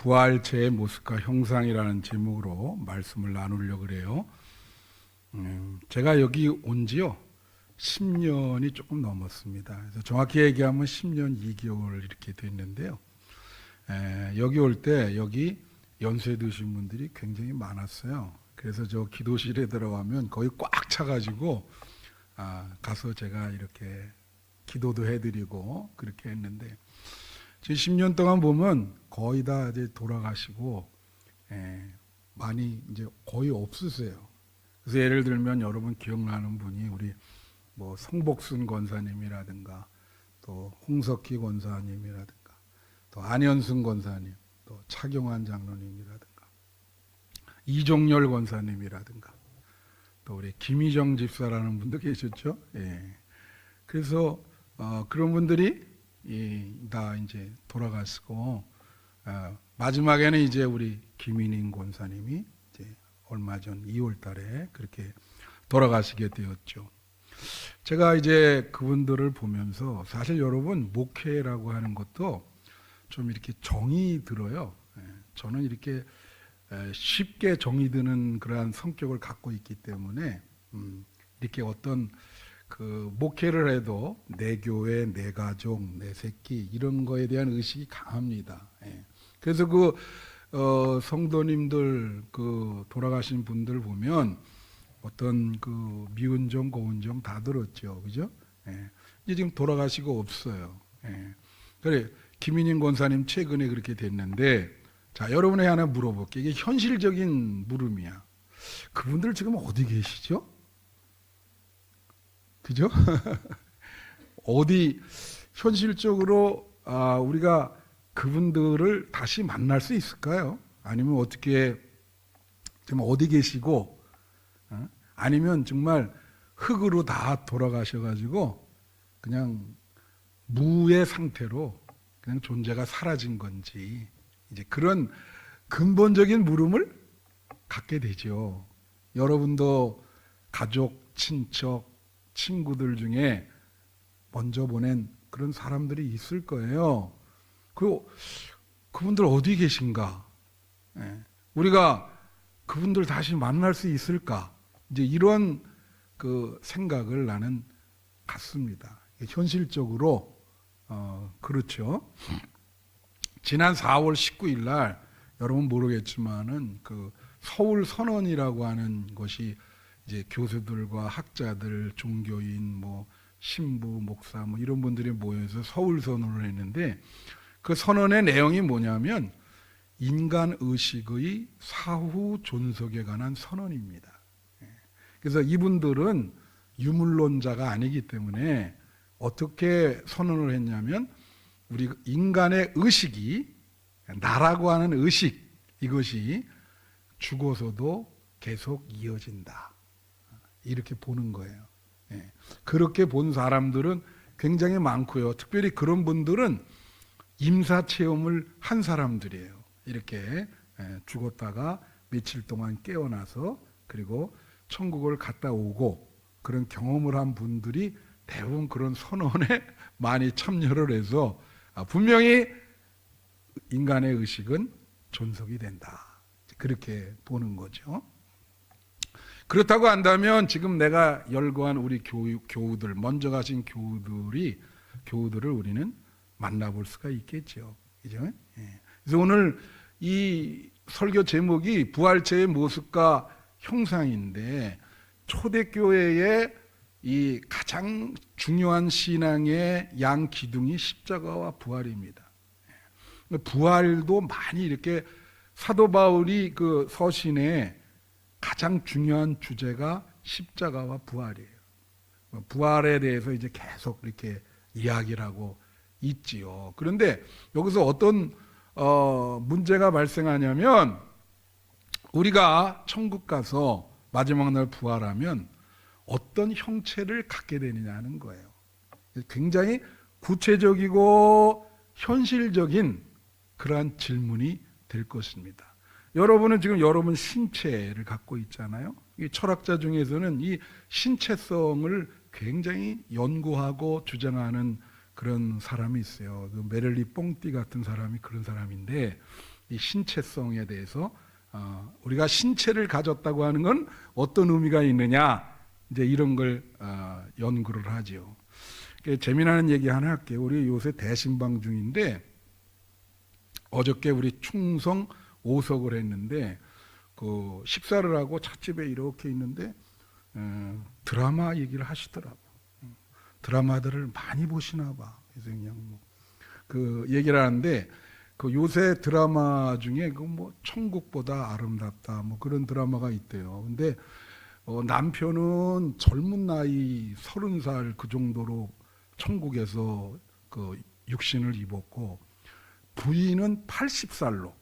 부활체의 모습과 형상이라는 제목으로 말씀을 나누려고 그래요. 제가 여기 온 지요 10년이 조금 넘었습니다. 그래서 정확히 얘기하면 10년 2개월 이렇게 됐는데요. 여기 올 때 여기 연세 드신 분들이 굉장히 많았어요. 그래서 저 기도실에 들어가면 거의 꽉 차가지고 가서 제가 이렇게 기도도 해드리고 그렇게 했는데, 지금 10년 동안 보면 거의 다 이제 돌아가시고 많이 이제 거의 없으세요. 그래서 예를 들면 여러분 기억나는 분이 우리 뭐 성복순 권사님이라든가 또 홍석희 권사님이라든가 또 안현승 권사님, 또 차경환 장로님이라든가 이종열 권사님이라든가 또 우리 김희정 집사라는 분도 계셨죠. 그래서 그런 분들이 다 이제 돌아가시고, 마지막에는 이제 우리 김인인 권사님이 이제 얼마 전 2월 달에 그렇게 돌아가시게 되었죠. 제가 이제 그분들을 보면서 사실 여러분 목회라고 하는 것도 좀 이렇게 정이 들어요. 저는 이렇게 쉽게 정이 드는 그러한 성격을 갖고 있기 때문에 이렇게 어떤 그 목회를 해도 내 교회, 내 가족, 내 새끼 이런 거에 대한 의식이 강합니다. 그래서 그 성도님들 그 돌아가신 분들 보면 어떤 그 미운 정, 고운 정 다 들었죠, 그죠? 이제 지금 돌아가시고 없어요. 그래, 김인인 권사님 최근에 그렇게 됐는데, 자, 여러분에게 하나 물어볼게. 이게 현실적인 물음이야. 그분들 지금 어디 계시죠? 그죠? 어디 현실적으로 우리가 그분들을 다시 만날 수 있을까요? 아니면 어떻게 지금 어디 계시고, 아니면 정말 흙으로 다 돌아가셔가지고 그냥 무의 상태로 그냥 존재가 사라진 건지, 이제 그런 근본적인 물음을 갖게 되죠. 여러분도 가족, 친척, 친구들 중에 먼저 보낸 그런 사람들이 있을 거예요. 그분들 어디 계신가? 우리가 그분들 다시 만날 수 있을까? 이제 이런 그 생각을 나는 갖습니다. 현실적으로 그렇죠. 지난 4월 19일 날 여러분 모르겠지만은 그 서울 선언이라고 하는 것이 이제 교수들과 학자들, 종교인, 뭐 신부, 목사 뭐 이런 분들이 모여서 서울 선언을 했는데, 그 선언의 내용이 뭐냐면 인간 의식의 사후 존속에 관한 선언입니다. 그래서 이분들은 유물론자가 아니기 때문에 어떻게 선언을 했냐면, 우리 인간의 의식이, 나라고 하는 의식, 이것이 죽어서도 계속 이어진다, 이렇게 보는 거예요. 그렇게 본 사람들은 굉장히 많고요. 특별히 그런 분들은 임사체험을 한 사람들이에요. 이렇게 죽었다가 며칠 동안 깨어나서 그리고 천국을 갔다 오고 그런 경험을 한 분들이 대부분 그런 선언에 많이 참여를 해서 분명히 인간의 의식은 존속이 된다, 그렇게 보는 거죠. 그렇다고 한다면 지금 내가 열거한 우리 교우들, 먼저 가신 교우들을 우리는 만나볼 수가 있겠죠. 그죠? 그래서 오늘 이 설교 제목이 부활체의 모습과 형상인데, 초대교회의 이 가장 중요한 신앙의 양 기둥이 십자가와 부활입니다. 부활도 많이 이렇게 사도 바울이 그 서신에 가장 중요한 주제가 십자가와 부활이에요. 부활에 대해서 이제 계속 이렇게 이야기를 하고 있지요. 그런데 여기서 어떤 문제가 발생하냐면, 우리가 천국 가서 마지막 날 부활하면 어떤 형체를 갖게 되느냐는 거예요. 굉장히 구체적이고 현실적인 그러한 질문이 될 것입니다. 여러분은 지금 여러분 신체를 갖고 있잖아요. 이 철학자 중에서는 이 신체성을 굉장히 연구하고 주장하는 그런 사람이 있어요. 그 메를리 뽕띠 같은 사람이 그런 사람인데, 이 신체성에 대해서 우리가 신체를 가졌다고 하는 건 어떤 의미가 있느냐, 이제 이런 걸 연구를 하지요. 재미나는 얘기 하나 할게요. 우리 요새 대신방 중인데 어저께 우리 충성 5석을 했는데 그 식사를 하고 찻집에 이렇게 있는데 드라마 얘기를 하시더라고. 드라마들을 많이 보시나 봐. 그래서 그냥 그 얘기를 하는데 그 요새 드라마 중에 그 뭐 천국보다 아름답다 뭐 그런 드라마가 있대요. 근데 남편은 젊은 나이 30살 그 정도로 천국에서 그 육신을 입었고 부인은 80살로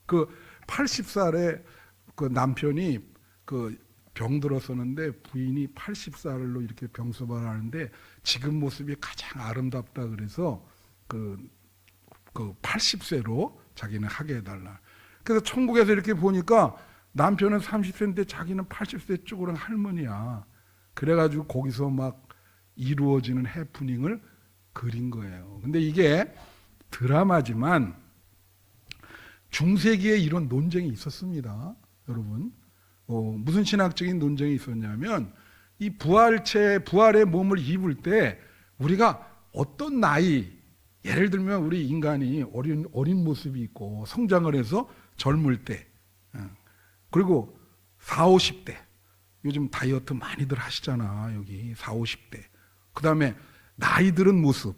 그 80살에 그 남편이 그 병들었었는데 부인이 80살로 이렇게 병소반을 하는데 지금 모습이 가장 아름답다 그래서 그 80세로 자기는 하게 해달라. 그래서 천국에서 이렇게 보니까 남편은 30세인데 자기는 80세 쪽으로는 할머니야. 그래가지고 거기서 막 이루어지는 해프닝을 그린 거예요. 근데 이게 드라마지만 중세기에 이런 논쟁이 있었습니다. 여러분 무슨 신학적인 논쟁이 있었냐면 이 부활의 몸을 입을 때 우리가 어떤 나이, 예를 들면 우리 인간이 어린 모습이 있고 성장을 해서 젊을 때, 그리고 40, 50대 요즘 다이어트 많이들 하시잖아. 여기 40, 50대 그 다음에 나이 들은 모습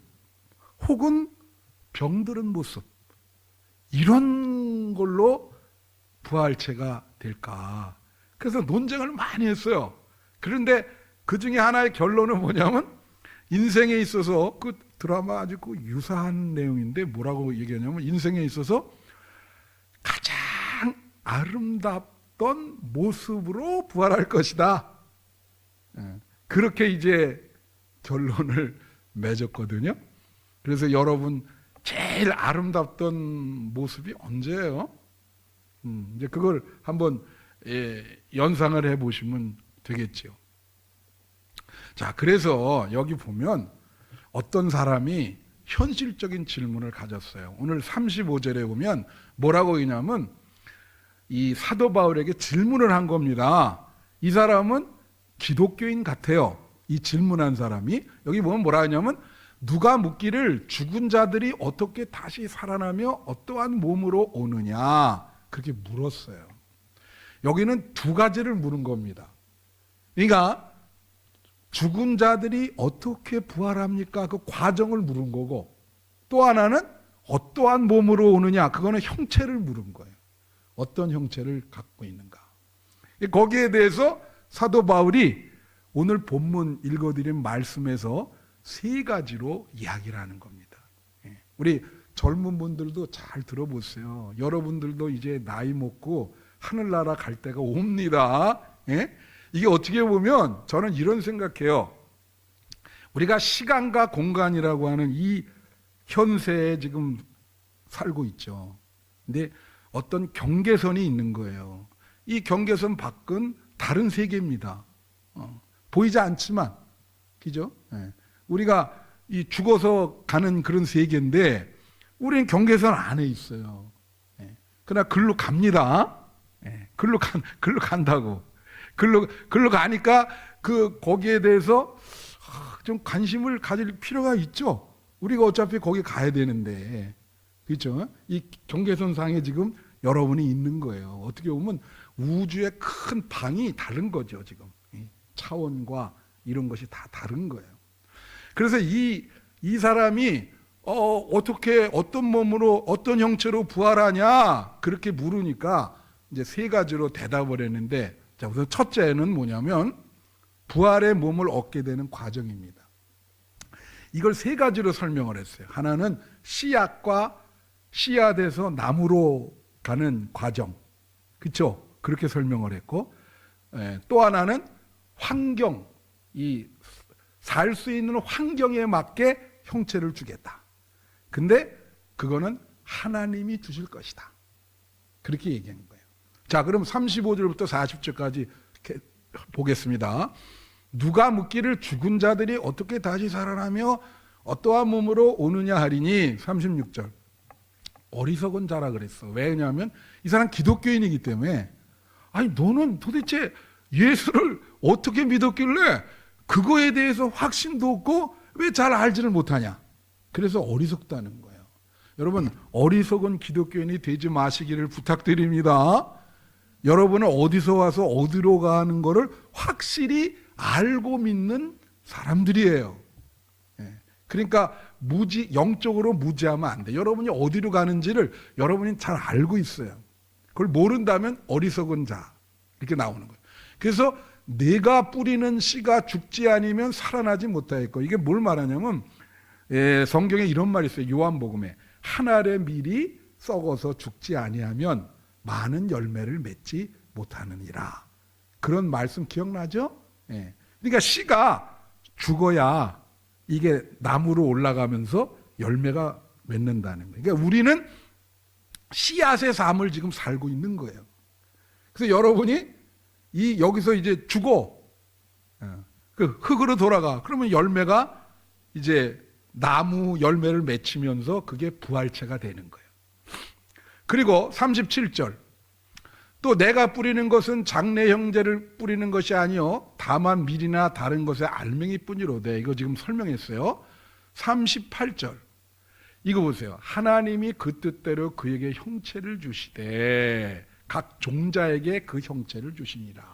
혹은 병들은 모습, 이런 걸로 부활체가 될까. 그래서 논쟁을 많이 했어요. 그런데 그 중에 하나의 결론은 뭐냐면 인생에 있어서 그 드라마 아주 그 유사한 내용인데 뭐라고 얘기하냐면 인생에 있어서 가장 아름답던 모습으로 부활할 것이다. 그렇게 이제 결론을 맺었거든요. 그래서 여러분 제일 아름답던 모습이 언제예요? 이제 그걸 한번 연상을 해보시면 되겠죠. 자, 그래서 여기 보면 어떤 사람이 현실적인 질문을 가졌어요. 오늘 35절에 보면 뭐라고 하냐면 이 사도 바울에게 질문을 한 겁니다. 이 사람은 기독교인 같아요. 이 질문한 사람이 여기 보면 뭐라 하냐면 누가 묻기를 죽은 자들이 어떻게 다시 살아나며 어떠한 몸으로 오느냐 그렇게 물었어요. 여기는 두 가지를 물은 겁니다. 그러니까 죽은 자들이 어떻게 부활합니까? 그 과정을 물은 거고 또 하나는 어떠한 몸으로 오느냐 그거는 형체를 물은 거예요. 어떤 형체를 갖고 있는가. 거기에 대해서 사도 바울이 오늘 본문 읽어드린 말씀에서 세 가지로 이야기를 하는 겁니다. 우리 젊은 분들도 잘 들어보세요. 여러분들도 이제 나이 먹고 하늘나라 갈 때가 옵니다. 이게 어떻게 보면 저는 이런 생각해요. 우리가 시간과 공간이라고 하는 이 현세에 지금 살고 있죠. 근데 어떤 경계선이 있는 거예요. 이 경계선 밖은 다른 세계입니다. 보이지 않지만, 그죠? 우리가 이 죽어서 가는 그런 세계인데, 우리는 경계선 안에 있어요. 그러나 글로 갑니다. 글로 간다고. 글로 가니까 거기에 대해서 좀 관심을 가질 필요가 있죠. 우리가 어차피 거기 가야 되는데, 그렇죠? 이 경계선 상에 지금 여러분이 있는 거예요. 어떻게 보면 우주의 큰 방이 다른 거죠. 지금 차원과 이런 것이 다 다른 거예요. 그래서 이 사람이 어떻게 어떤 몸으로 어떤 형체로 부활하냐 그렇게 물으니까 이제 세 가지로 대답을 했는데, 자, 우선 첫째는 뭐냐면 부활의 몸을 얻게 되는 과정입니다. 이걸 세 가지로 설명을 했어요. 하나는 씨앗과 씨앗에서 나무로 가는 과정, 그렇죠? 그렇게 설명을 했고, 또 하나는 환경, 이 살 수 있는 환경에 맞게 형체를 주겠다. 근데 그거는 하나님이 주실 것이다. 그렇게 얘기한 거예요. 자, 그럼 35절부터 40절까지 보겠습니다. 누가 묻기를 죽은 자들이 어떻게 다시 살아나며 어떠한 몸으로 오느냐 하리니 36절. 어리석은 자라 그랬어. 왜냐하면 이 사람 기독교인이기 때문에 아니 너는 도대체 예수를 어떻게 믿었길래 그거에 대해서 확신도 없고 왜 잘 알지를 못하냐. 그래서 어리석다는 거예요. 여러분 어리석은 기독교인이 되지 마시기를 부탁드립니다. 여러분은 어디서 와서 어디로 가는 거를 확실히 알고 믿는 사람들이에요. 그러니까 영적으로 무지하면 안 돼. 여러분이 어디로 가는지를 여러분이 잘 알고 있어요. 그걸 모른다면 어리석은 자 이렇게 나오는 거예요. 그래서 내가 뿌리는 씨가 죽지 아니면 살아나지 못하겠고, 이게 뭘 말하냐면 성경에 이런 말이 있어요. 요한복음에 한 알의 밀이 썩어서 죽지 아니하면 많은 열매를 맺지 못하느니라. 그런 말씀 기억나죠? 그러니까 씨가 죽어야 이게 나무로 올라가면서 열매가 맺는다는 거예요. 그러니까 우리는 씨앗의 삶을 지금 살고 있는 거예요. 그래서 여러분이 여기서 이제 죽어, 그 흙으로 돌아가. 그러면 열매가 이제 나무 열매를 맺히면서 그게 부활체가 되는 거예요. 그리고 37절. 또 내가 뿌리는 것은 장래 형제를 뿌리는 것이 아니요 다만 밀이나 다른 것의 알맹이뿐이로되. 이거 지금 설명했어요. 38절. 이거 보세요. 하나님이 그 뜻대로 그에게 형체를 주시되 각 종자에게 그 형체를 주시니라.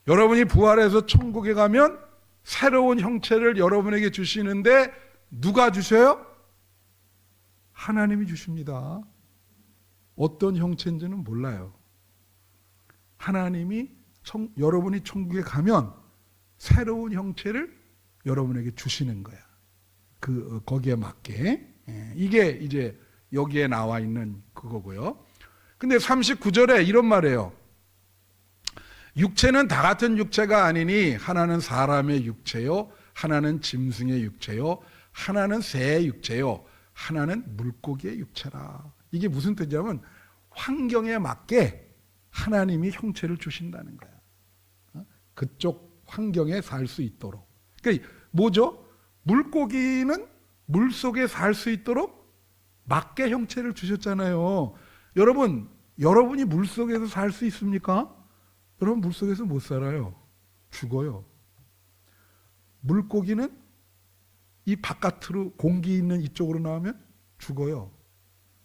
여러분이 부활해서 천국에 가면 새로운 형체를 여러분에게 주시는데 누가 주셔요? 하나님이 주십니다. 어떤 형체인지는 몰라요. 하나님이 여러분이 천국에 가면 새로운 형체를 여러분에게 주시는 거야. 거기에 맞게. 이게 이제 여기에 나와 있는 그거고요. 근데 39절에 이런 말이에요. 육체는 다 같은 육체가 아니니 하나는 사람의 육체요, 하나는 짐승의 육체요, 하나는 새의 육체요, 하나는 물고기의 육체라. 이게 무슨 뜻이냐면 환경에 맞게 하나님이 형체를 주신다는 거야. 그쪽 환경에 살 수 있도록. 그러니까 뭐죠? 물고기는 물속에 살 수 있도록 맞게 형체를 주셨잖아요. 여러분이 물속에서 살 수 있습니까? 여러분 물속에서 못 살아요. 죽어요. 물고기는 이 바깥으로 공기 있는 이쪽으로 나오면 죽어요.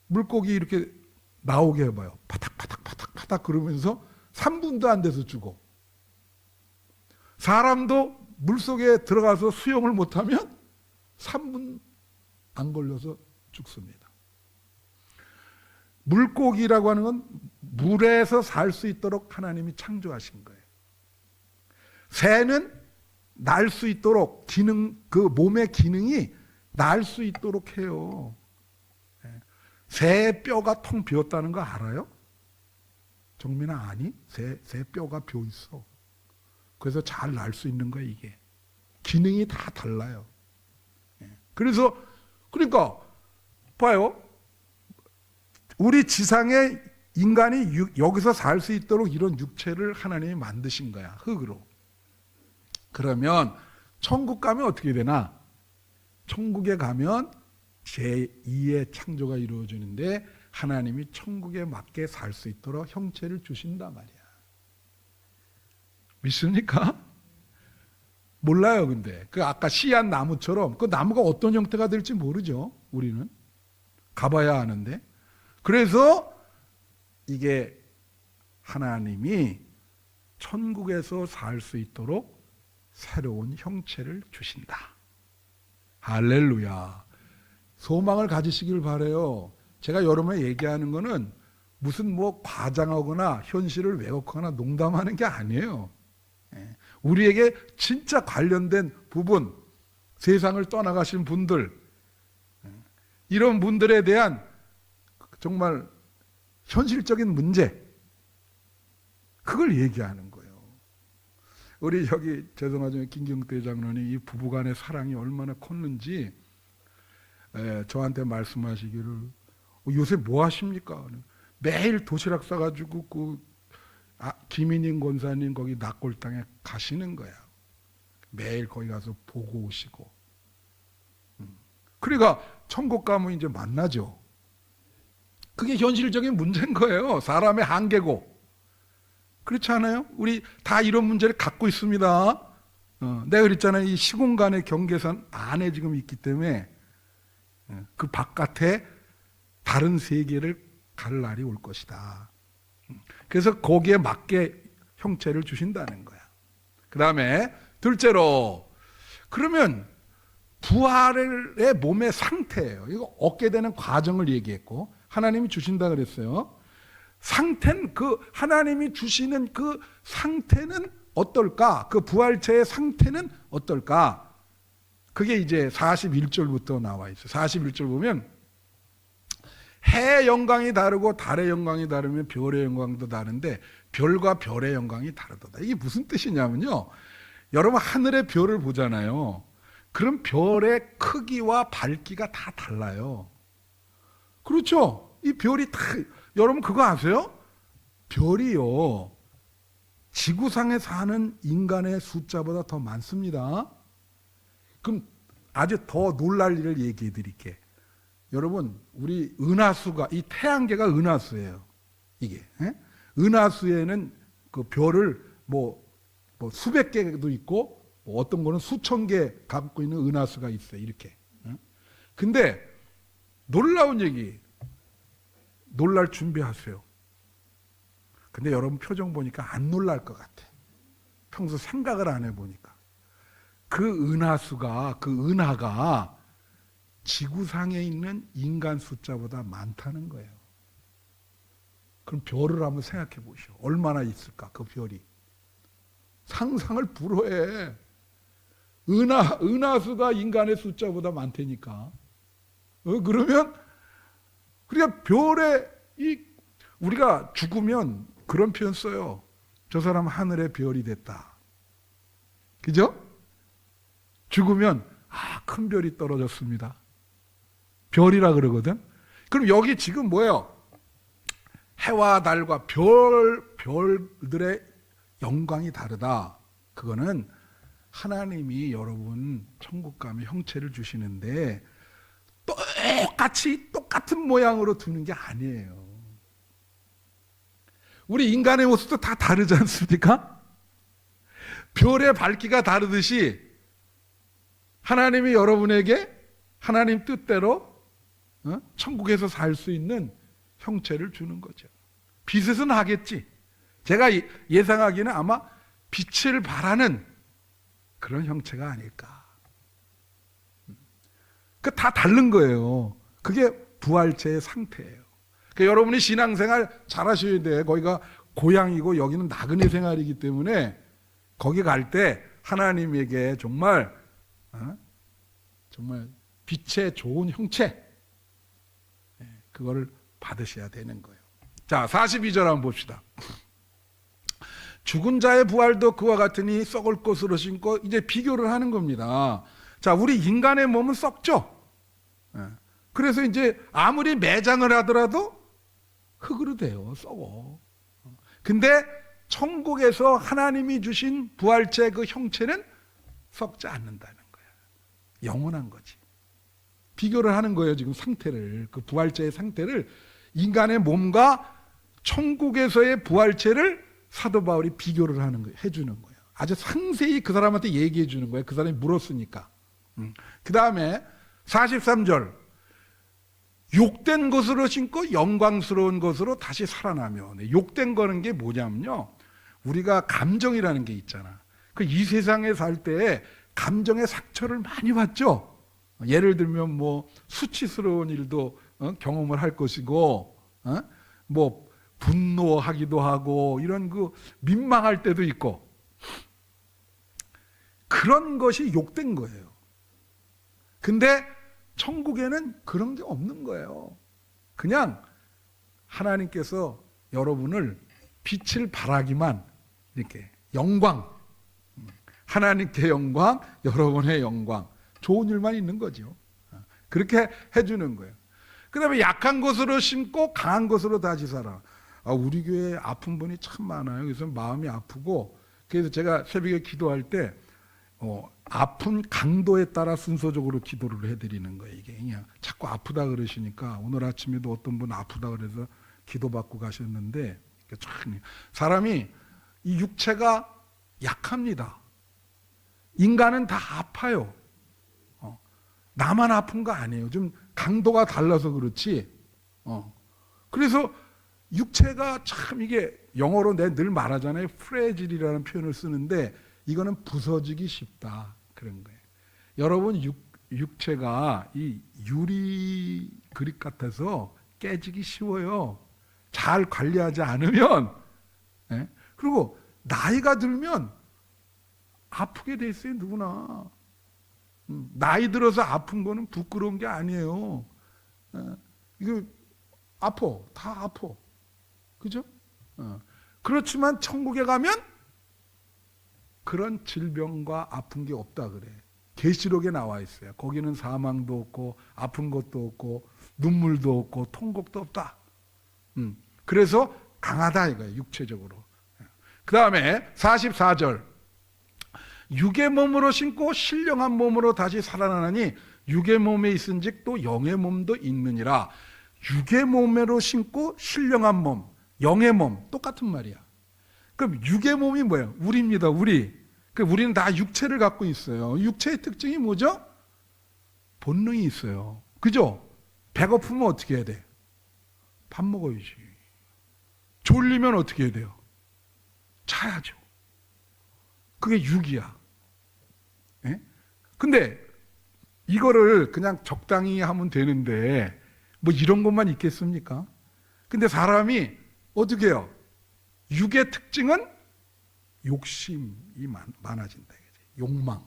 물고기 이렇게 나오게 해봐요. 파닥파닥 그러면서 3분도 안 돼서 죽어. 사람도 물속에 들어가서 수영을 못하면 3분 안 걸려서 죽습니다. 물고기라고 하는 건 물에서 살 수 있도록 하나님이 창조하신 거예요. 새는 날 수 있도록 그 몸의 기능이 날 수 있도록 해요. 새 뼈가 텅 비었다는 거 알아요? 정민아 아니? 새 뼈가 비어 있어. 그래서 잘 날 수 있는 거예요, 이게. 기능이 다 달라요. 그러니까 봐요. 우리 지상에 인간이 여기서 살 수 있도록 이런 육체를 하나님이 만드신 거야. 흙으로. 그러면 천국 가면 어떻게 되나? 천국에 가면 제2의 창조가 이루어지는데 하나님이 천국에 맞게 살 수 있도록 형체를 주신단 말이야. 믿습니까? 몰라요. 근데 그 아까 씨앗 나무처럼 그 나무가 어떤 형태가 될지 모르죠. 우리는 가봐야 아는데. 그래서 이게 하나님이 천국에서 살 수 있도록 새로운 형체를 주신다. 할렐루야. 소망을 가지시길 바라요. 제가 여러분에 얘기하는 거는 무슨 과장하거나 현실을 왜곡하거나 농담하는 게 아니에요. 우리에게 진짜 관련된 부분, 세상을 떠나가신 분들, 이런 분들에 대한 정말 현실적인 문제, 그걸 얘기하는 거예요. 우리 죄송하지만 김경태 장로님 이 부부간의 사랑이 얼마나 컸는지 저한테 말씀하시기를 요새 뭐 하십니까? 매일 도시락 싸가지고 김인인 권사님 거기 낙골당에 가시는 거야. 매일 거기 가서 보고 오시고. 그러니까 천국 가면 이제 만나죠. 그게 현실적인 문제인 거예요. 사람의 한계고. 그렇지 않아요? 우리 다 이런 문제를 갖고 있습니다. 내가 그랬잖아요. 이 시공간의 경계선 안에 지금 있기 때문에 그 바깥에 다른 세계를 갈 날이 올 것이다. 그래서 거기에 맞게 형체를 주신다는 거야. 그 다음에 둘째로, 그러면 부활의 몸의 상태예요. 이거 얻게 되는 과정을 얘기했고, 하나님이 주신다 그랬어요. 상태는, 그 하나님이 주시는 그 상태는 어떨까? 그 부활체의 상태는 어떨까? 그게 이제 41절부터 나와 있어요. 41절 보면 해의 영광이 다르고 달의 영광이 다르면 별의 영광도 다른데 별과 별의 영광이 다르다. 이게 무슨 뜻이냐면요, 여러분 하늘의 별을 보잖아요. 그럼 별의 크기와 밝기가 다 달라요. 그렇죠? 이 별이 다, 여러분 그거 아세요? 별이요, 지구상에 사는 인간의 숫자보다 더 많습니다. 그럼 아주 더 놀랄 일을 얘기해 드릴게. 여러분, 우리 은하수가, 이 태양계가 은하수예요. 이게. 은하수에는 그 별을 뭐 수백 개도 있고, 뭐 어떤 거는 수천 개 갖고 있는 은하수가 있어요. 이렇게. 근데 놀라운 얘기, 놀랄 준비하세요. 근데 여러분 표정 보니까 안 놀랄 것 같아. 평소 생각을 안 해보니까. 그 은하수가, 그 은하가 지구상에 있는 인간 숫자보다 많다는 거예요. 그럼 별을 한번 생각해 보시오. 얼마나 있을까, 그 별이. 상상을 불허해. 은하수가 인간의 숫자보다 많다니까. 그러면, 그러니까 별에, 우리가 죽으면 그런 표현 써요. 저 사람 하늘의 별이 됐다. 그죠? 죽으면, 큰 별이 떨어졌습니다. 별이라 그러거든. 그럼 여기 지금 뭐예요? 해와 달과 별들의 영광이 다르다. 그거는 하나님이 여러분 천국 가면 형체를 주시는데 똑같은 모양으로 두는 게 아니에요. 우리 인간의 모습도 다 다르지 않습니까? 별의 밝기가 다르듯이 하나님이 여러분에게 하나님 뜻대로 천국에서 살 수 있는 형체를 주는 거죠. 빛에서는 하겠지. 제가 예상하기는 아마 빛을 발하는 그런 형체가 아닐까. 그 다 다른 거예요. 그게 부활체의 상태예요. 그러니까 여러분이 신앙생활 잘 하셔야 돼. 거기가 고향이고 여기는 나그네 생활이기 때문에 거기 갈 때 하나님에게 정말 빛의 좋은 형체, 그거를 받으셔야 되는 거예요. 자, 42절 한번 봅시다. 죽은 자의 부활도 그와 같으니 썩을 것으로 신고, 이제 비교를 하는 겁니다. 자, 우리 인간의 몸은 썩죠. 그래서 이제 아무리 매장을 하더라도 흙으로 돼요. 썩어. 근데 천국에서 하나님이 주신 부활체 그 형체는 썩지 않는다는 거예요. 영원한 거지. 비교를 하는 거예요. 지금 상태를, 그 부활체의 상태를, 인간의 몸과 천국에서의 부활체를 사도 바울이 비교를 하는 거예요. 해주는 거예요. 아주 상세히 그 사람한테 얘기해 주는 거예요. 그 사람이 물었으니까. 그 다음에 43절, 욕된 것으로 신고 영광스러운 것으로 다시 살아나며. 욕된 거는 게 뭐냐면요, 우리가 감정이라는 게 있잖아. 그 이 세상에 살 때 감정의 상처를 많이 받죠. 예를 들면 뭐 수치스러운 일도 경험을 할 것이고, 뭐 분노하기도 하고, 이런 그 민망할 때도 있고, 그런 것이 욕된 거예요. 근데 천국에는 그런 게 없는 거예요. 그냥 하나님께서 여러분을 빛을 발하기만, 이렇게 영광, 하나님께 영광, 여러분의 영광, 좋은 일만 있는 거죠. 그렇게 해주는 거예요. 그 다음에 약한 것으로 심고 강한 것으로 다시 살아. 우리 교회에 아픈 분이 참 많아요. 그래서 마음이 아프고, 그래서 제가 새벽에 기도할 때 아픈 강도에 따라 순서적으로 기도를 해드리는 거예요. 이게 그냥 자꾸 아프다 그러시니까 오늘 아침에도 어떤 분 아프다 그래서 기도받고 가셨는데 사람이 이 육체가 약합니다. 인간은 다 아파요. 나만 아픈 거 아니에요. 좀 강도가 달라서 그렇지. 그래서 육체가 참 이게 영어로 내가 늘 말하잖아요. 프레질이라는 표현을 쓰는데 이거는 부서지기 쉽다. 그런 거예요. 여러분 육체가 이 유리 그릇 같아서 깨지기 쉬워요. 잘 관리하지 않으면. 예? 그리고 나이가 들면 아프게 돼 있어요. 누구나. 나이 들어서 아픈 거는 부끄러운 게 아니에요. 이거 아파. 다 아파. 그죠? 그렇지만 천국에 가면 그런 질병과 아픈 게 없다 그래. 계시록에 나와 있어요. 거기는 사망도 없고 아픈 것도 없고 눈물도 없고 통곡도 없다. 그래서 강하다 이거예요. 육체적으로. 그 다음에 44절. 육의 몸으로 신고 신령한 몸으로 다시 살아나니 육의 몸에 있은즉 또 영의 몸도 있느니라. 육의 몸으로 신고 신령한 몸, 영의 몸 똑같은 말이야. 그럼 육의 몸이 뭐예요? 우리입니다. 우리. 우리는 다 육체를 갖고 있어요. 육체의 특징이 뭐죠? 본능이 있어요. 그죠? 배고프면 어떻게 해야 돼? 밥 먹어야지. 졸리면 어떻게 해야 돼요? 자야죠. 그게 육이야. 예? 근데 이거를 그냥 적당히 하면 되는데 뭐 이런 것만 있겠습니까? 근데 사람이 어떻게 해요? 육의 특징은 욕심이 많아진다. 욕망.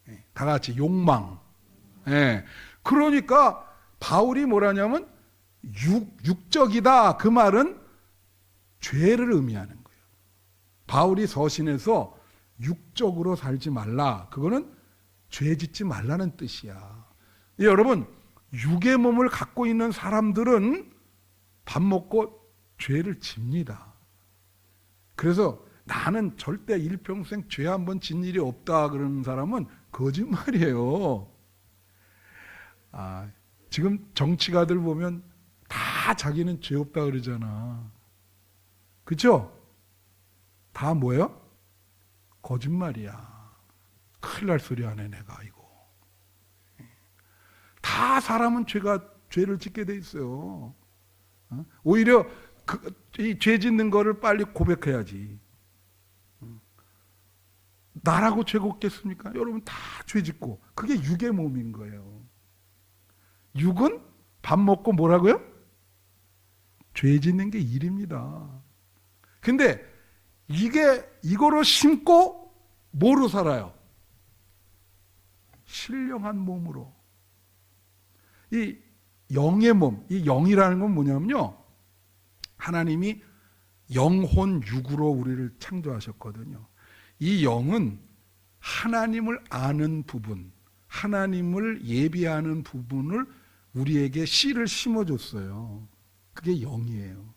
예, 다 같이 욕망. 예, 그러니까 바울이 뭐라냐면 육적이다. 그 말은 죄를 의미하는 거예요. 바울이 서신에서 육적으로 살지 말라. 그거는 죄 짓지 말라는 뜻이야. 여러분, 육의 몸을 갖고 있는 사람들은 밥 먹고 죄를 집니다. 그래서 나는 절대 일평생 죄 한 번 짓 일이 없다 그러는 사람은 거짓말이에요. 지금 정치가들 보면 다 자기는 죄 없다 그러잖아. 그죠? 다 뭐예요? 거짓말이야. 큰일 날 소리 하네 내가 이거. 다 사람은 죄를 짓게 돼 있어요. 오히려 이 죄 짓는 거를 빨리 고백해야지. 나라고 죄가 없겠습니까? 여러분 다 죄 짓고 그게 육의 몸인 거예요. 육은 밥 먹고 뭐라고요? 죄 짓는 게 일입니다. 근데 이거로 심고 뭐로 살아요? 신령한 몸으로. 이 영의 몸, 이 영이라는 건 뭐냐면요. 하나님이 영혼 육으로 우리를 창조하셨거든요. 이 영은 하나님을 아는 부분, 하나님을 예비하는 부분을 우리에게 씨를 심어줬어요. 그게 영이에요.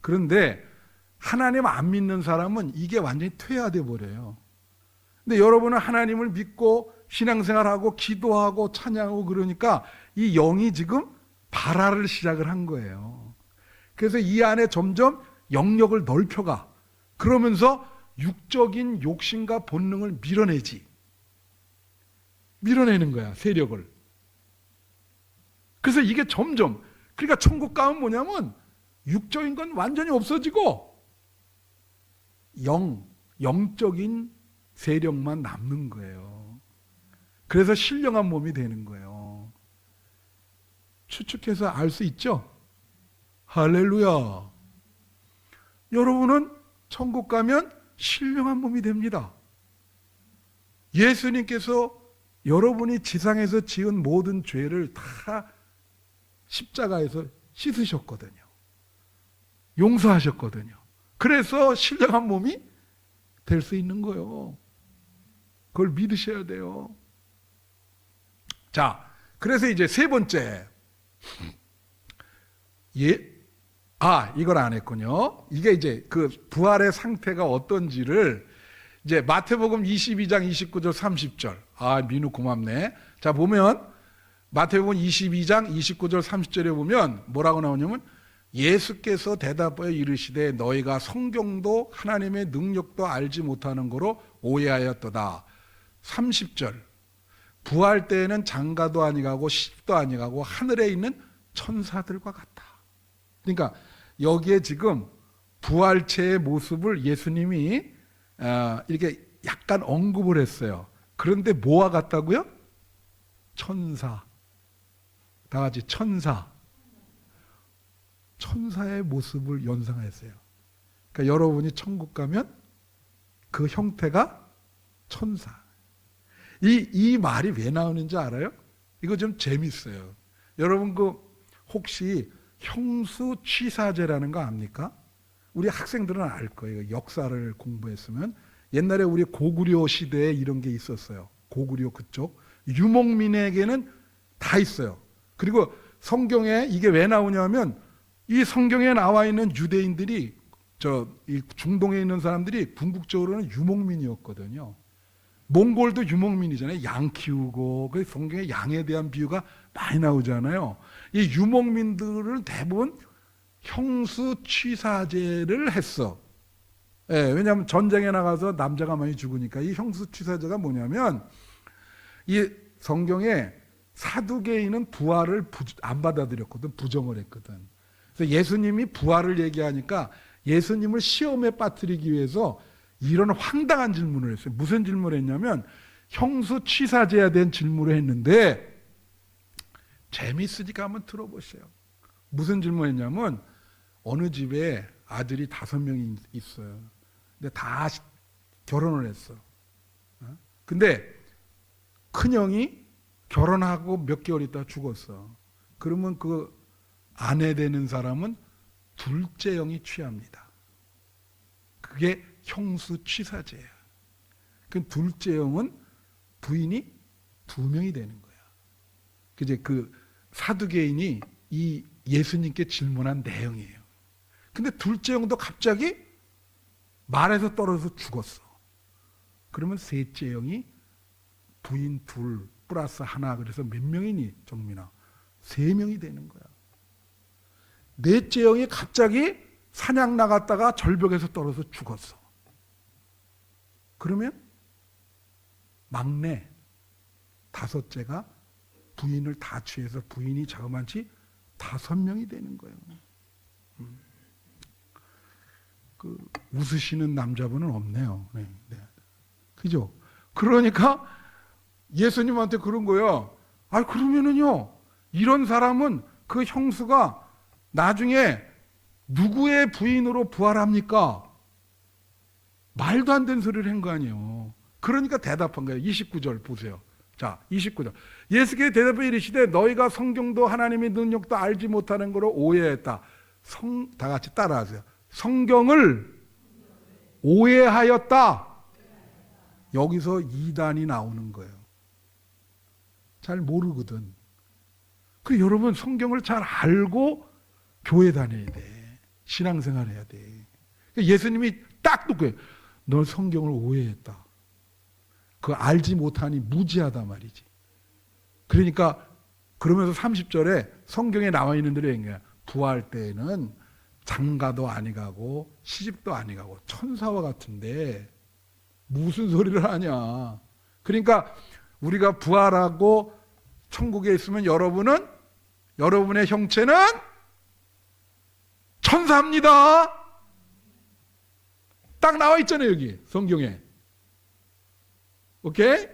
그런데 하나님 안 믿는 사람은 이게 완전히 퇴화돼 버려요. 근데 여러분은 하나님을 믿고 신앙생활하고 기도하고 찬양하고 그러니까 이 영이 지금 발화를 시작을 한 거예요. 그래서 이 안에 점점 영역을 넓혀가. 그러면서 육적인 욕심과 본능을 밀어내는 거야, 세력을. 그래서 이게 점점, 그러니까 천국 가면 뭐냐면 육적인 건 완전히 없어지고 영적인 세력만 남는 거예요. 그래서 신령한 몸이 되는 거예요. 추측해서 알 수 있죠? 할렐루야. 여러분은 천국 가면 신령한 몸이 됩니다. 예수님께서 여러분이 지상에서 지은 모든 죄를 다 십자가에서 씻으셨거든요. 용서하셨거든요. 그래서 신령한 몸이 될 수 있는 거예요. 그걸 믿으셔야 돼요. 자, 그래서 이제 세 번째. 이걸 안 했군요. 이게 이제 그 부활의 상태가 어떤지를 이제 마태복음 22장 29절 30절. 아, 민우 고맙네. 자, 보면 마태복음 22장 29절 30절에 보면 뭐라고 나오냐면 예수께서 대답하여 이르시되 너희가 성경도 하나님의 능력도 알지 못하는 거로 오해하였도다. 30절. 부활 때에는 장가도 아니가고 시집도 아니가고 하늘에 있는 천사들과 같다. 그러니까 여기에 지금 부활체의 모습을 예수님이 이렇게 약간 언급을 했어요. 그런데 뭐와 같다고요? 천사. 다 같이 천사. 천사의 모습을 연상했어요. 그러니까 여러분이 천국 가면 그 형태가 천사. 이 말이 왜 나오는지 알아요? 이거 좀 재밌어요. 여러분 혹시 형수취사제라는 거 압니까? 우리 학생들은 알 거예요. 역사를 공부했으면. 옛날에 우리 고구려 시대에 이런 게 있었어요. 고구려 그쪽. 유목민에게는 다 있어요. 그리고 성경에 이게 왜 나오냐면 이 성경에 나와 있는 유대인들이 이 중동에 있는 사람들이 궁극적으로는 유목민이었거든요. 몽골도 유목민이잖아요. 양 키우고 그 성경에 양에 대한 비유가 많이 나오잖아요. 이 유목민들은 대부분 형수취사제를 했어. 예, 왜냐하면 전쟁에 나가서 남자가 많이 죽으니까 이 형수취사제가 뭐냐면 이 성경에 사두개인은 부활을 안 받아들였거든. 부정을 했거든. 그래서 예수님이 부활을 얘기하니까 예수님을 시험에 빠뜨리기 위해서 이런 황당한 질문을 했어요. 무슨 질문을 했냐면 형수취사제에 대한 질문을 했는데 재미있으니까 한번 들어보세요. 무슨 질문을 했냐면 어느 집에 아들이 5명이 있어요. 근데 다 결혼을 했어. 근데 큰형이 결혼하고 몇 개월 있다 죽었어. 그러면 그 아내 되는 사람은 둘째 형이 취합니다. 그게 형수취사제야. 그 둘째 형은 부인이 2명이 되는 거야. 이제 그 사두개인이 이 예수님께 질문한 내용이에요. 근데 둘째 형도 갑자기 말에서 떨어져서 죽었어. 그러면 셋째 형이 부인 2 플러스 1, 그래서 몇 명이니 정민아? 3명이 되는 거야. 넷째 형이 갑자기 사냥 나갔다가 절벽에서 떨어져서 죽었어. 그러면 막내 5째가 부인을 다 취해서 부인이 자그마치 5명이 되는 거예요. 그 웃으시는 남자분은 없네요. 네, 네. 그죠? 그러니까 예수님한테 그런 거예요. 아, 그러면은요, 이런 사람은 그 형수가 나중에 누구의 부인으로 부활합니까? 말도 안 되는 소리를 한 거 아니에요. 그러니까 대답한 거예요. 29절 보세요. 자, 29절. 예수께서 대답해 이르시되 너희가 성경도 하나님의 능력도 알지 못하는 거로 오해했다. 다 같이 따라하세요. 성경을 오해하였다. 여기서 이단이 나오는 거예요. 잘 모르거든. 그 여러분 성경을 잘 알고 교회 다녀야 돼. 신앙생활 해야 돼. 예수님이 딱 놓고 너 성경을 오해했다. 그 알지 못하니 무지하다 말이지. 그러니까 그러면서 30절에 성경에 나와 있는 대로 얘기해요. 부활 때에는 장가도 아니가고 시집도 아니가고 천사와 같은데 무슨 소리를 하냐. 그러니까 우리가 부활하고 천국에 있으면 여러분의 형체는 천사입니다. 딱 나와 있잖아요, 여기 성경에. 오케이?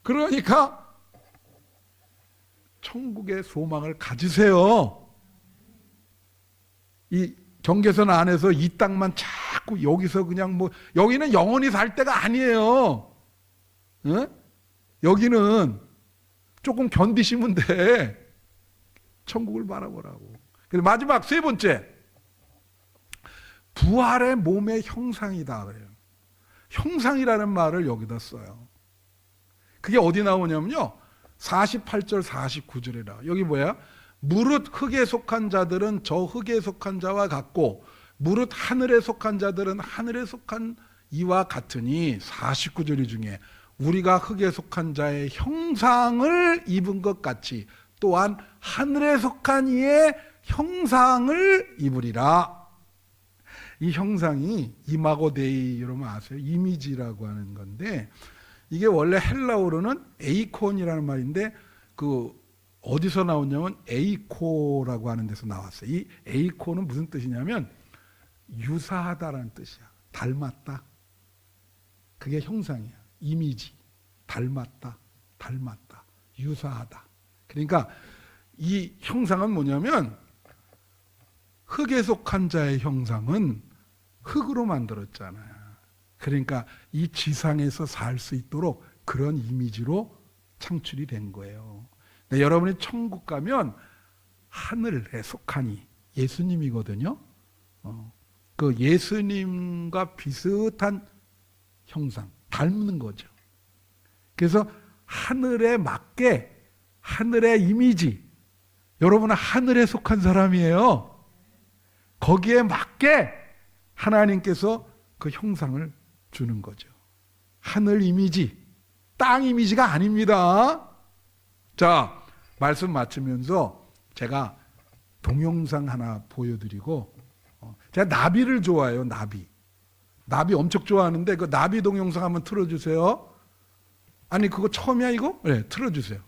그러니까 천국의 소망을 가지세요. 이 경계선 안에서 이 땅만 자꾸 여기서 그냥 여기는 영원히 살 때가 아니에요. 응? 여기는 조금 견디시면 돼. 천국을 바라보라고. 그래서 마지막 3번째. 부활의 몸의 형상이다 그래요. 형상이라는 말을 여기다 써요. 그게 어디 나오냐면요. 48절 49절이라. 여기 뭐야? 무릇 흙에 속한 자들은 저 흙에 속한 자와 같고 무릇 하늘에 속한 자들은 하늘에 속한 이와 같으니 49절 중에 우리가 흙에 속한 자의 형상을 입은 것 같이 또한 하늘에 속한 이의 형상을 입으리라. 이 형상이 이마고 데이 여러분 아세요? 이미지라고 하는 건데 이게 원래 헬라어로는 에이콘이라는 말인데 그 어디서 나오냐면 에이코라고 하는 데서 나왔어요. 이 에이코는 무슨 뜻이냐면 유사하다라는 뜻이야. 닮았다. 그게 형상이야. 이미지. 닮았다. 유사하다. 그러니까 이 형상은 뭐냐면 흙에 속한 자의 형상은 흙으로 만들었잖아요. 그러니까 이 지상에서 살 수 있도록 그런 이미지로 창출이 된 거예요. 네, 여러분이 천국 가면 하늘에 속하니 예수님이거든요. 그 예수님과 비슷한 형상, 닮는 거죠. 그래서 하늘에 맞게 하늘의 이미지, 여러분은 하늘에 속한 사람이에요. 거기에 맞게 하나님께서 그 형상을 주는 거죠. 하늘 이미지, 땅 이미지가 아닙니다. 자, 말씀 마치면서 제가 동영상 하나 보여드리고, 제가 나비를 좋아해요. 나비 엄청 좋아하는데 그 나비 동영상 한번 틀어주세요. 아니 그거 처음이야 이거? 네, 틀어주세요.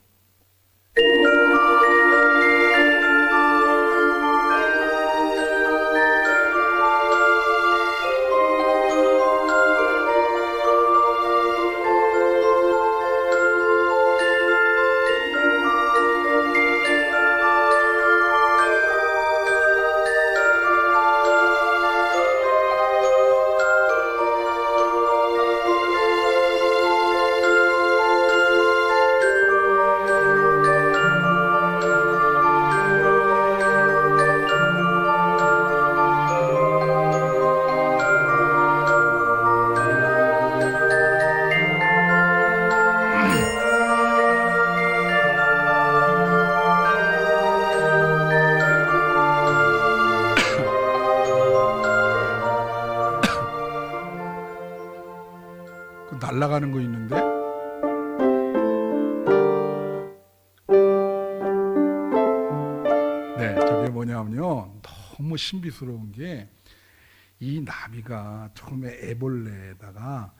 날아가는 거 있는데 네, 저게 뭐냐면요 너무 신비스러운 게 이 나비가 처음에 애벌레에다가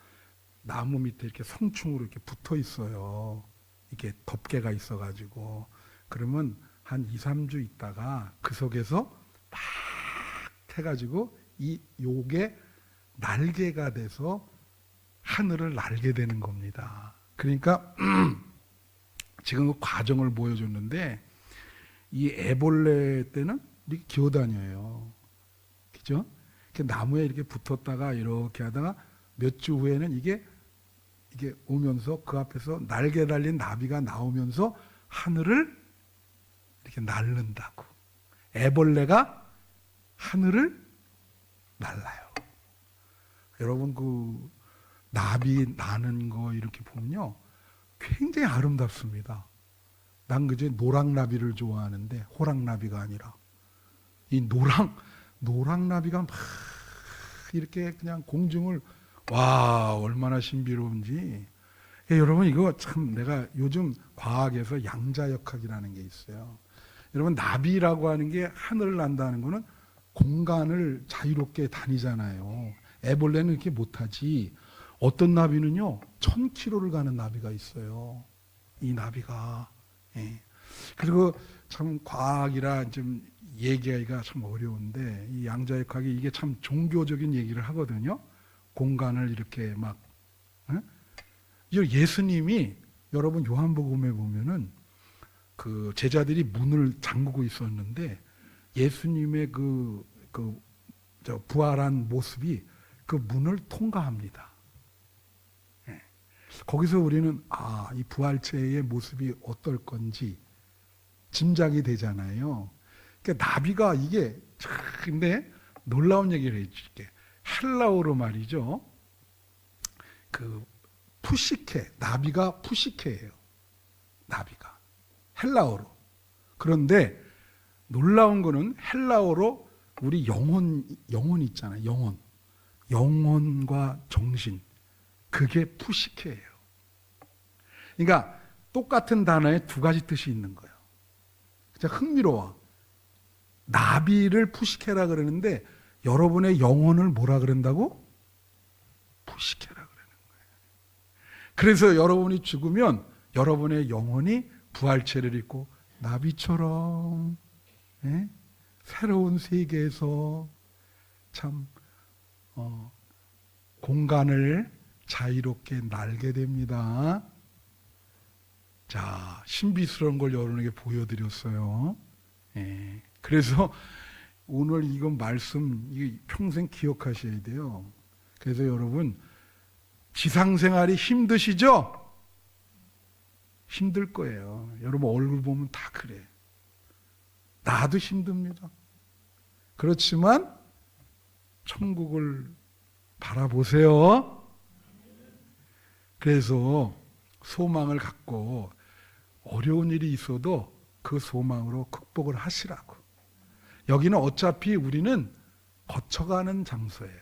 나무 밑에 이렇게 성충으로 이렇게 붙어 있어요. 이게 덮개가 있어가지고 그러면 한 2, 3주 있다가 그 속에서 막 해가지고 요게 날개가 돼서 하늘을 날게 되는 겁니다. 그러니까 지금 그 과정을 보여줬는데 이 애벌레 때는 이렇게 기어다녀요. 그죠? 나무에 이렇게 붙었다가 이렇게 하다가 몇 주 후에는 이게 오면서 그 앞에서 날개 달린 나비가 나오면서 하늘을 이렇게 날른다고. 애벌레가 하늘을 날라요. 여러분 그 나비 나는 거 이렇게 보면요 굉장히 아름답습니다. 난 그저 노랑나비를 좋아하는데 호랑나비가 아니라 이 노랑나비가 막 이렇게 그냥 공중을 와 얼마나 신비로운지. 여러분 이거 참 내가 요즘 과학에서 양자역학이라는 게 있어요. 여러분 나비라고 하는 게 하늘을 난다는 거는 공간을 자유롭게 다니잖아요. 애벌레는 이렇게 못하지. 어떤 나비는요 1000km를 가는 나비가 있어요. 이 나비가. 그리고 참 과학이라 좀 얘기하기가 참 어려운데 이 양자역학이 이게 참 종교적인 얘기를 하거든요. 공간을 이렇게 막. 예수님이 여러분 요한복음에 보면은 그 제자들이 문을 잠그고 있었는데 예수님의 저 부활한 모습이 그 문을 통과합니다. 거기서 우리는 이 부활체의 모습이 어떨 건지 짐작이 되잖아요. 그러니까 나비가 이게 근데 놀라운 얘기를 해줄게. 헬라어로 말이죠. 그 푸시케, 나비가 푸시케예요. 나비가 헬라어로. 그런데 놀라운 거는 헬라어로 우리 영혼 있잖아요. 영혼과 정신, 그게 푸시케예요. 그러니까 똑같은 단어에 두 가지 뜻이 있는 거예요. 진짜 흥미로워. 나비를 푸시케라 그러는데 여러분의 영혼을 뭐라 그런다고? 푸시케라 그러는 거예요. 그래서 여러분이 죽으면 여러분의 영혼이 부활체를 입고 나비처럼 새로운 세계에서 참 공간을 자유롭게 날게 됩니다. 자, 신비스러운 걸 여러분에게 보여드렸어요. 그래서 오늘 이건 말씀 이게 평생 기억하셔야 돼요. 그래서 여러분 지상생활이 힘드시죠? 힘들 거예요. 여러분 얼굴 보면 다 그래. 나도 힘듭니다. 그렇지만 천국을 바라보세요. 그래서 소망을 갖고 어려운 일이 있어도 그 소망으로 극복을 하시라고. 여기는 어차피 우리는 거쳐가는 장소예요.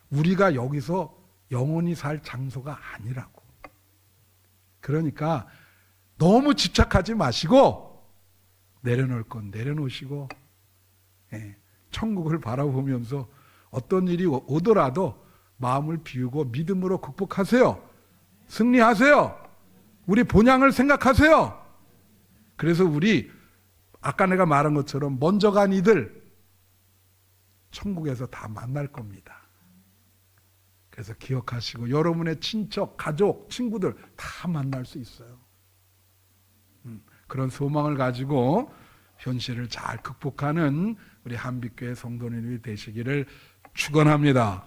우리가 여기서 영원히 살 장소가 아니라고. 그러니까 너무 집착하지 마시고 내려놓을 건 내려놓으시고 천국을 바라보면서 어떤 일이 오더라도 마음을 비우고 믿음으로 극복하세요. 승리하세요. 우리 본향을 생각하세요. 그래서 우리 아까 내가 말한 것처럼 먼저 간 이들 천국에서 다 만날 겁니다. 그래서 기억하시고 여러분의 친척, 가족, 친구들 다 만날 수 있어요. 그런 소망을 가지고 현실을 잘 극복하는 우리 한빛교회 성도님이 되시기를 축원합니다.